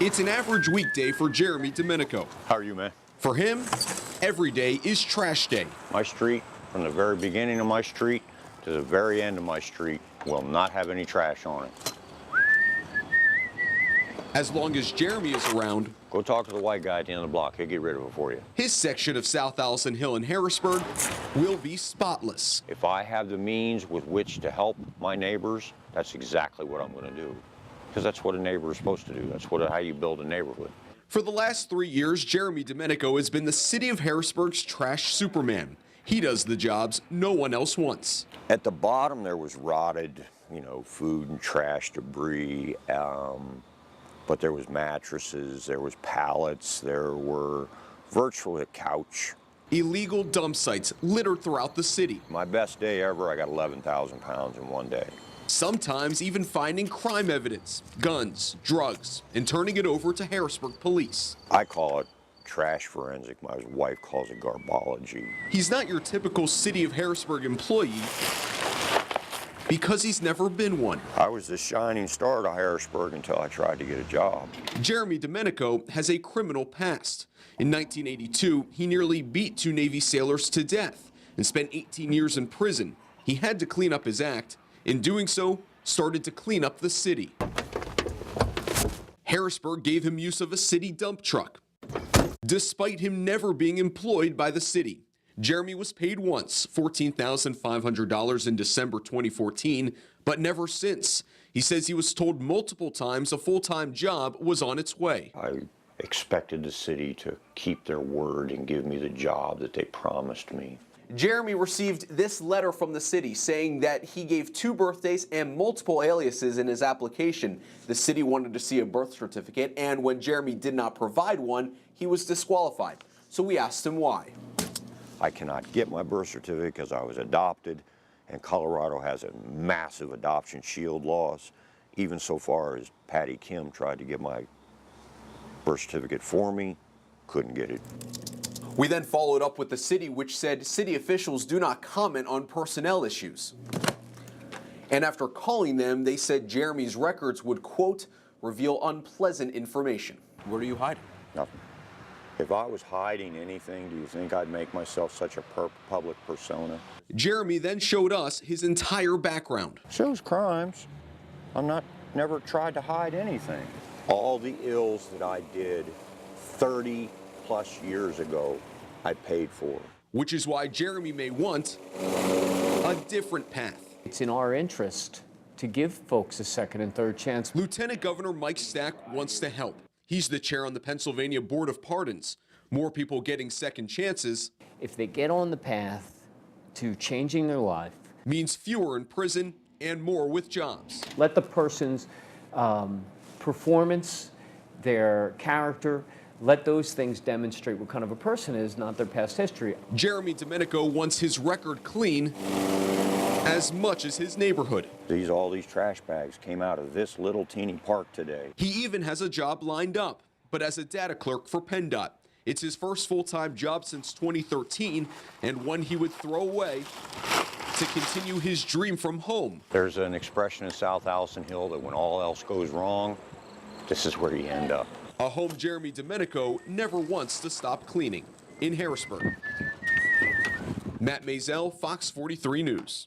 It's an average weekday for Jeremy Domenico. How are you, man? For him, every day is trash day. My street, from the very beginning of my street to the very end of my street, will not have any trash on it. As long as Jeremy is around, go talk to the white guy at the end of the block. He'll get rid of it for you. His section of South Allison Hill in Harrisburg will be spotless. If I have the means with which to help my neighbors, that's exactly what I'm going to do. Because that's what a neighbor is supposed to do. That's how you build a neighborhood. For the last 3 years, Jeremy Domenico has been the city of Harrisburg's trash superman. He does the jobs no one else wants. At the bottom, there was rotted, food and trash debris. But there was mattresses, there was pallets, there were virtually a couch. Illegal dump sites littered throughout the city. My best day ever, I got 11,000 pounds in one day. Sometimes even finding crime evidence, guns, drugs, and turning it over to Harrisburg police. I call it trash forensic. My wife calls it garbology. He's not your typical city of Harrisburg employee because he's never been one. I was the shining star to Harrisburg until I tried to get a job. Jeremy Domenico has a criminal past. In 1982, he nearly beat 2 Navy sailors to death and spent 18 years in prison. He had to clean up his act. In doing so, started to clean up the city. Harrisburg gave him use of a city dump truck. Despite him never being employed by the city, Jeremy was paid once, $14,500 in December 2014, but never since. He says he was told multiple times a full-time job was on its way. I expected the city to keep their word and give me the job that they promised me. Jeremy received this letter from the city saying that he gave 2 birthdays and multiple aliases in his application. The city wanted to see a birth certificate, and when Jeremy did not provide one, he was disqualified. So we asked him why. I cannot get my birth certificate because I was adopted, and Colorado has a massive adoption shield laws. Even so far as Patty Kim tried to get my birth certificate for me, couldn't get it. We then followed up with the city, which said city officials do not comment on personnel issues. And after calling them, they said Jeremy's records would, quote, reveal unpleasant information. What are you hiding? Nothing. If I was hiding anything, do you think I'd make myself such a public persona? Jeremy then showed us his entire background. Shows crimes. Never tried to hide anything. All the ills that I did 30+ years ago, I paid for. Which is why Jeremy may want a different path. It's in our interest to give folks a second and third chance. Lieutenant Governor Mike Stack wants to help. He's the chair on the Pennsylvania Board of Pardons. More people getting second chances. If they get on the path to changing their life, means fewer in prison and more with jobs. Let the person's performance, their character, let those things demonstrate what kind of a person is, not their past history. Jeremy Domenico wants his record clean as much as his neighborhood. All these trash bags came out of this little teeny park today. He even has a job lined up, but as a data clerk for PennDOT. It's his first full-time job since 2013 and one he would throw away to continue his dream from home. There's an expression in South Allison Hill that when all else goes wrong, this is where you end up. A home Jeremy Domenico never wants to stop cleaning in Harrisburg. Matt Maisel, Fox 43 News.